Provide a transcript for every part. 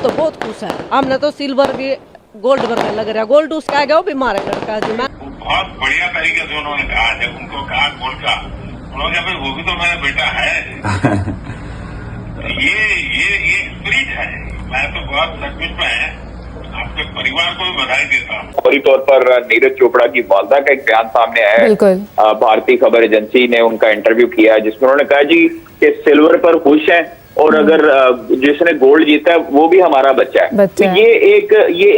तो बहुत खुश है। हमने तो सिल्वर भी गोल्ड बनने लग रहा, गोल्ड उसका आ गया वो भी मारे लड़का जी। मैं बहुत बढ़िया तरीके से उन्होंने कहा, जब उनको कहा गोल्ड का, उन्होंने कहा भाई वो भी तो मेरा बेटा है। ये स्पिरिट है। मैं तो बहुत सचमुच में है, आपके परिवार को भी बधाई देता हूँ। फौरी तौर पर नीरज चोपड़ा की वालदा का एक बयान सामने आया है। भारतीय खबर एजेंसी ने उनका इंटरव्यू किया है, जिसमें उन्होंने कहा जी कि सिल्वर पर खुश हैं और अगर जिसने गोल्ड जीता है वो भी हमारा बच्चा है। तो ये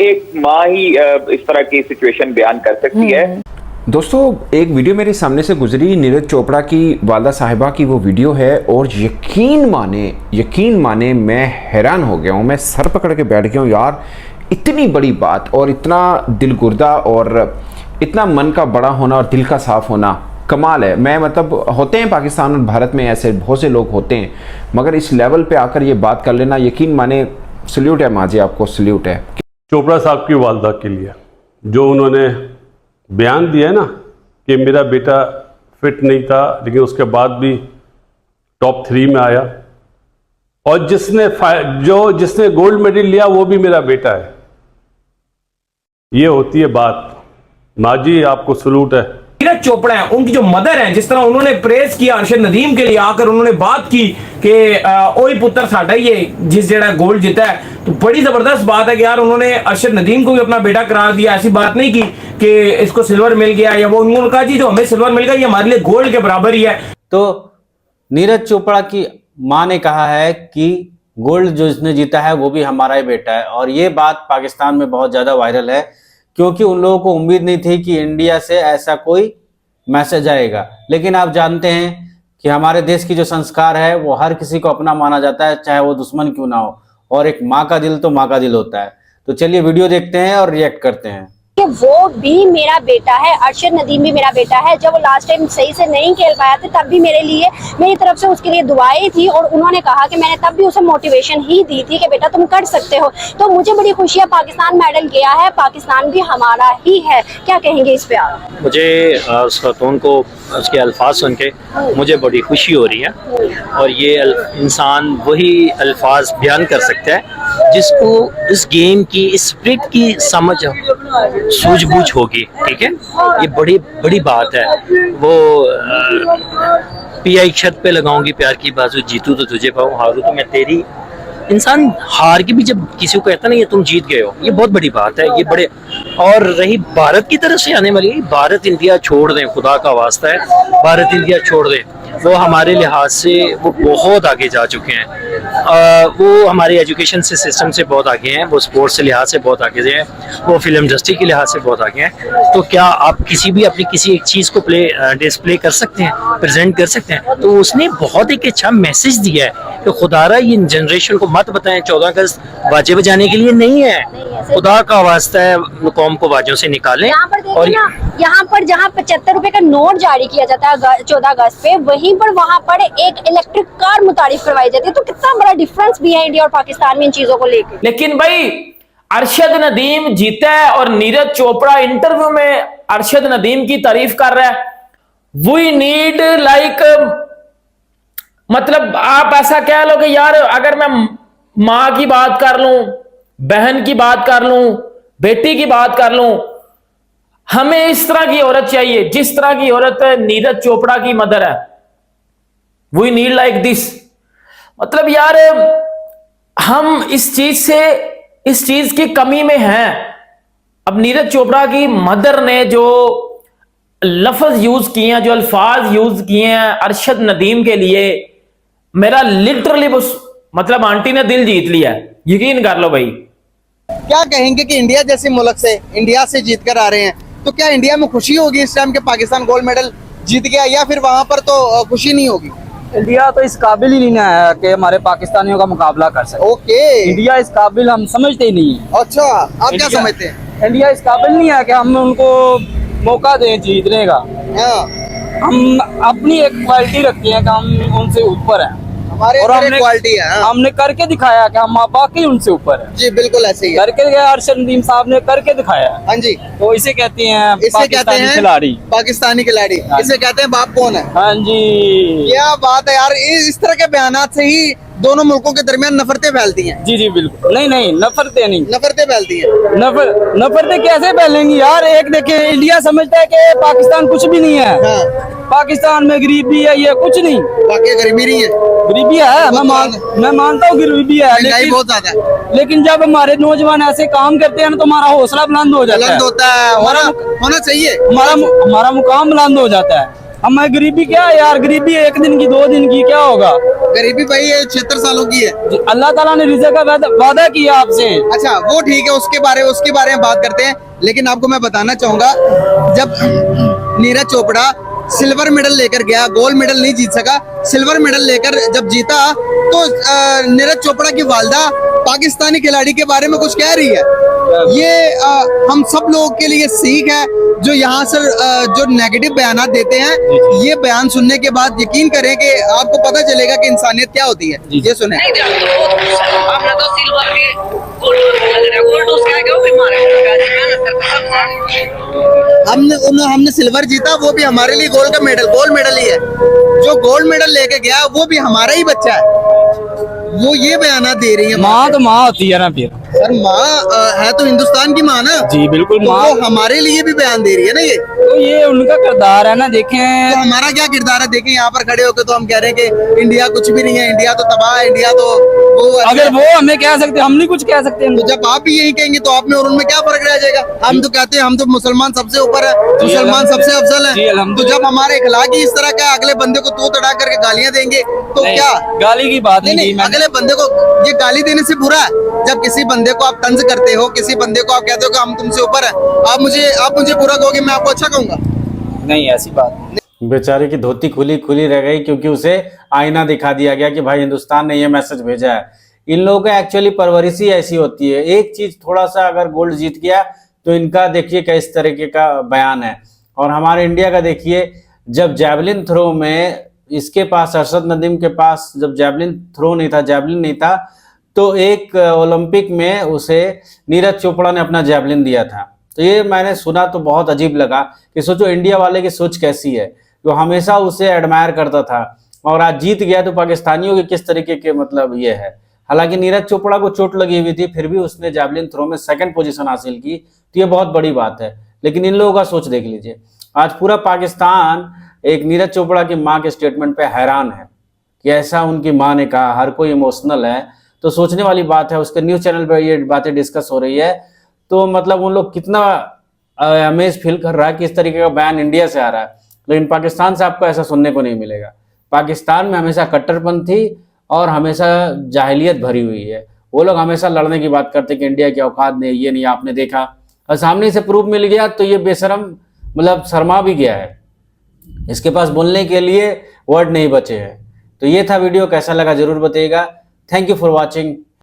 एक माँ ही इस तरह की सिचुएशन बयान कर सकती है। दोस्तों, एक वीडियो मेरे सामने से गुजरी, नीरज चोपड़ा की वालदा साहिबा की वो वीडियो है, और यकीन माने मैं हैरान हो गया हूँ। मैं सर पकड़ के बैठ गया हूँ यार, इतनी बड़ी बात और इतना दिलगुर्दा और इतना मन का बड़ा होना और दिल का साफ होना कमाल है। मैं मतलब होते हैं पाकिस्तान और भारत में ऐसे बहुत से लोग होते हैं, मगर इस लेवल पे आकर ये बात कर लेना, यकीन माने सल्यूट है माजी, आपको सल्यूट है। चोपड़ा साहब की वालदा के लिए जो उन्होंने बयान दिया है ना कि मेरा बेटा फिट नहीं था लेकिन उसके बाद भी टॉप 3 में आया, और जिसने गोल्ड मेडल लिया वो भी मेरा बेटा है, ये होती है बात। माजी आपको सलूट है। नीरज चोपड़ा है, उनकी जो मदर है, जिस तरह उन्होंने प्रेस किया अरशद नदीम के लिए आकर, उन्होंने बात की कि ओई पुत्र साडा ये जिस जगह गोल्ड जीता है, तो बड़ी जबरदस्त बात है कि यार उन्होंने अरशद नदीम को भी अपना बेटा करार दिया। ऐसी बात नहीं की कि इसको सिल्वर मिल गया या वो, उन्होंने कहा जी जो हमें सिल्वर मिल गया ये हमारे लिए गोल्ड के बराबर ही है। तो नीरज चोपड़ा की मां ने कहा है कि गोल्ड जो इसने जीता है वो भी हमारा ही बेटा है, और ये बात पाकिस्तान में बहुत ज्यादा वायरल है, क्योंकि उन लोगों को उम्मीद नहीं थी कि इंडिया से ऐसा कोई मैसेज आएगा। लेकिन आप जानते हैं कि हमारे देश की जो संस्कार है वो हर किसी को अपना माना जाता है, चाहे वो दुश्मन क्यों ना हो, और एक माँ का दिल तो माँ का दिल होता है। तो चलिए वीडियो देखते हैं और रिएक्ट करते हैं। वो भी मेरा बेटा है, अरशद नदीम भी मेरा बेटा है। जब वो लास्ट टाइम सही से नहीं खेल पाया था तब भी मेरी तरफ से उसके लिए दुआएं थी, और उन्होंने कहा कि मैंने तब भी उसे मोटिवेशन ही दी थी कि बेटा तुम कर सकते हो। तो मुझे बड़ी खुशी है, पाकिस्तान मेडल गया है, पाकिस्तान भी हमारा ही है। क्या कहेंगे इस पे आप? मुझे उस खातून को उसके अल्फाज सुन के मुझे बड़ी खुशी हो रही है, और ये इंसान वही अल्फाज बयान कर सकता है जिसको इस गेम की, इस स्पिरिट की समझ सूझबूझ होगी। ठीक है, ये बड़ी बड़ी बात है। वो पिया एक छत पे लगाऊंगी प्यार की बाजू, जीतू तो तुझे पाऊं, हारू तो मैं तेरी। इंसान हार के भी जब किसी को कहता ना ये तुम जीत गए हो, ये बहुत बड़ी बात है। ये बड़े, और रही भारत की तरफ से आने वाली, भारत इंडिया छोड़ दें, खुदा का वास्ता है, भारत इंडिया छोड़ दें। वो हमारे लिहाज से वो बहुत आगे जा चुके हैं। वो हमारे एजुकेशन से सिस्टम से बहुत आगे हैं, वो स्पोर्ट्स से लिहाज से बहुत आगे हैं, वो फिल्म इंडस्ट्री के लिहाज से बहुत आगे हैं। तो क्या आप किसी भी अपनी किसी एक चीज़ को डिस्प्ले कर सकते हैं, प्रेजेंट कर सकते हैं? तो उसने बहुत एक अच्छा मैसेज दिया है कि खुदारा ये जनरेशन को मत बताएं 14 अगस्त बाजे बजाने के लिए नहीं है, खुदा का वास्ता है कौम को बाजों से निकालें। और यहाँ पर जहाँ 75 रुपए का नोट जारी किया जाता है 14 अगस्त पे, वहीं पर वहाँ पर एक इलेक्ट्रिक कार मुतारिफ करवाई जाती है। तो कितना बड़ा डिफरेंस भी है इंडिया और पाकिस्तान में इन चीजों को लेकर। लेकिन भाई अरशद नदीम जीता है और नीरज चोपड़ा इंटरव्यू में अरशद नदीम की तारीफ कर रहा है। वी नीड लाइक, मतलब आप ऐसा कह लो कि यार अगर मैं माँ की बात कर लूं, बहन की बात कर लूं, बेटी की बात कर लूं, हमें इस तरह की औरत चाहिए जिस तरह की औरत नीरज चोपड़ा की मदर है। We need like this. मतलब यार हम इस चीज की कमी में हैं। अब नीरज चोपड़ा की मदर ने जो लफ्ज यूज किए हैं, जो अल्फाज यूज किए हैं अरशद नदीम के लिए, मेरा लिटरली मतलब आंटी ने दिल जीत लिया है, यकीन कर लो भाई। क्या कहेंगे कि इंडिया जैसे मुल्क से, इंडिया से जीत कर आ रहे हैं, तो क्या इंडिया में खुशी होगी इस टाइम के पाकिस्तान गोल्ड मेडल जीत गया, या फिर वहां पर तो खुशी नहीं होगी? इंडिया तो इस काबिल ही नहीं है कि हमारे पाकिस्तानियों का मुकाबला कर सके। ओके, इंडिया इस काबिल हम समझते ही नहीं है। अच्छा, आप क्या समझते हैं? इंडिया इस काबिल नहीं है कि हम उनको मौका दें जीतने का। हम अपनी एक क्वालिटी रखते हैं कि हम उनसे ऊपर हैं, हमारे और क्वालिटी है। हमने करके दिखाया कि हम वाकई उनसे ऊपर है। जी बिल्कुल ऐसे ही करके अरशद नदीम साहब ने करके दिखाया। हाँ जी, तो इसे कहते हैं खिलाड़ी, पाकिस्तानी खिलाड़ी। इसे कहते हैं बाप कौन है। हाँ जी, क्या बात है यार, इस तरह के बयानात से ही दोनों मुल्कों के दरमियान नफरतें फैलती हैं। जी जी बिल्कुल, नहीं नहीं नफरतें नहीं, नफरतें फैलती हैं। नफरतें कैसे फैलेंगी यार? एक देखे इंडिया समझता है कि पाकिस्तान कुछ भी नहीं है। हाँ। पाकिस्तान में गरीबी है, ये कुछ नहीं। वाकई गरीबी नहीं है, गरीबी है, मैं मानता हूँ गरीबी है, महंगाई बहुत ज्यादा है। लेकिन जब हमारे नौजवान ऐसे काम करते हैं ना तो हमारा हौसला बुलंद हो जाता है। होता है, होना चाहिए। हमारा मुकाम बुलंद हो जाता है। हमें गरीबी क्या है यार? गरीबी 1 दिन की 2 दिन की क्या होगा? गरीबी भाई ये 76 सालों की है। अल्लाह ताला ने रिज़्क़ का वादा किया आपसे। अच्छा वो ठीक है, उसके बारे में बात करते हैं। लेकिन आपको मैं बताना चाहूंगा, जब नीरज चोपड़ा सिल्वर मेडल लेकर गया, गोल्ड मेडल नहीं जीत सका, सिल्वर मेडल लेकर जब जीता तो नीरज चोपड़ा की वालदा पाकिस्तानी खिलाड़ी के बारे में कुछ कह रही है। ये हम सब लोगों के लिए सीख है, जो यहाँ से जो नेगेटिव बयान देते हैं, ये बयान सुनने के बाद यकीन करें कि आपको पता चलेगा कि इंसानियत क्या होती है। ये सुने। हमने तो सिल्वर भी गोल्ड उसका है, वो भी हमने सिल्वर जीता, वो भी हमारे लिए गोल्ड मेडल ही है। जो गोल्ड मेडल लेके गया वो भी हमारा ही बच्चा है। वो ये बयाना दे रही है। माँ तो माँ होती है ना फिर। सर माँ है तो हिंदुस्तान की माँ ना। जी बिल्कुल, तो माँ वो हमारे लिए भी बयान दे रही है ना। ये उनका किरदार है ना। देखें तो हमारा क्या किरदार है? देखें यहाँ पर खड़े होकर तो हम कह रहे हैं कि इंडिया कुछ भी नहीं है, इंडिया तो तबाह है, इंडिया तो वो। अगर वो हमें कह सकते, हम नहीं कुछ कह सकते। तो जब आप भी यही कहेंगे तो आप में और उनमें क्या फर्क रह जाएगा? हम तो कहते हैं हम तो मुसलमान सबसे ऊपर है, मुसलमान सबसे अफजल है। तो जब हमारे इखलाक ही इस तरह का, अगले बंदे को तू तड़ा करके गालियां देंगे तो क्या? गाली की बात नहीं, अगले बंदे को ये गाली देने से बुरा है। जब किसी बंदे को आप तंज करते हो, किसी बंदे को आप कहते हो कि हम तुमसे ऊपर है, आप मुझे बुरा कहोगे, मैं आपको अच्छा कहूंगा? नहीं, ऐसी बात नहीं। बेचारे की धोती खुली रह गई क्योंकि उसे आईना दिखा दिया गया कि भाई हिंदुस्तान ने ये मैसेज भेजा है। इन लोगों का एक्चुअली परवरिश ही ऐसी होती है। एक चीज थोड़ा सा अगर गोल्ड जीत गया तो इनका देखिए किस तरीके का बयान है। और हमारे इंडिया का देखिए, जब जैवलिन थ्रो में इसके पास, अरशद नदीम के पास जब जैवलिन नहीं था, तो एक ओलंपिक में उसे नीरज चोपड़ा ने अपना जैवलिन दिया था। तो ये मैंने सुना तो बहुत अजीब लगा कि सोचो इंडिया वाले की सोच कैसी है, जो हमेशा उसे एडमायर करता था और आज जीत गया तो पाकिस्तानियों के किस तरीके के मतलब ये है। हालांकि नीरज चोपड़ा को चोट लगी हुई थी, फिर भी उसने जैवलिन थ्रो में 2nd पोजीशन हासिल की, तो ये बहुत बड़ी बात है। लेकिन इन लोगों का सोच देख लीजिए, आज पूरा पाकिस्तान एक नीरज चोपड़ा की माँ के स्टेटमेंट पे हैरान है कि ऐसा उनकी माँ ने कहा। हर कोई इमोशनल है, तो सोचने वाली बात है। उसके न्यूज़ चैनल पर ये बातें डिस्कस हो रही है, तो मतलब उन लोग कितना अमेज फील कर रहा है कि इस तरीके का बयान इंडिया से आ रहा है। लेकिन पाकिस्तान से आपको ऐसा सुनने को नहीं मिलेगा। पाकिस्तान में हमेशा कट्टरपंथी और हमेशा जाहिलियत भरी हुई है। वो लोग हमेशा लड़ने की बात करते कि इंडिया की औकात नहीं, ये नहीं, आपने देखा, और सामने से प्रूफ मिल गया तो ये बेशरम मतलब शर्मा भी गया है। इसके पास बोलने के लिए वर्ड नहीं बचे हैं। तो ये था वीडियो, कैसा लगा जरूर बताइएगा। Thank you for watching.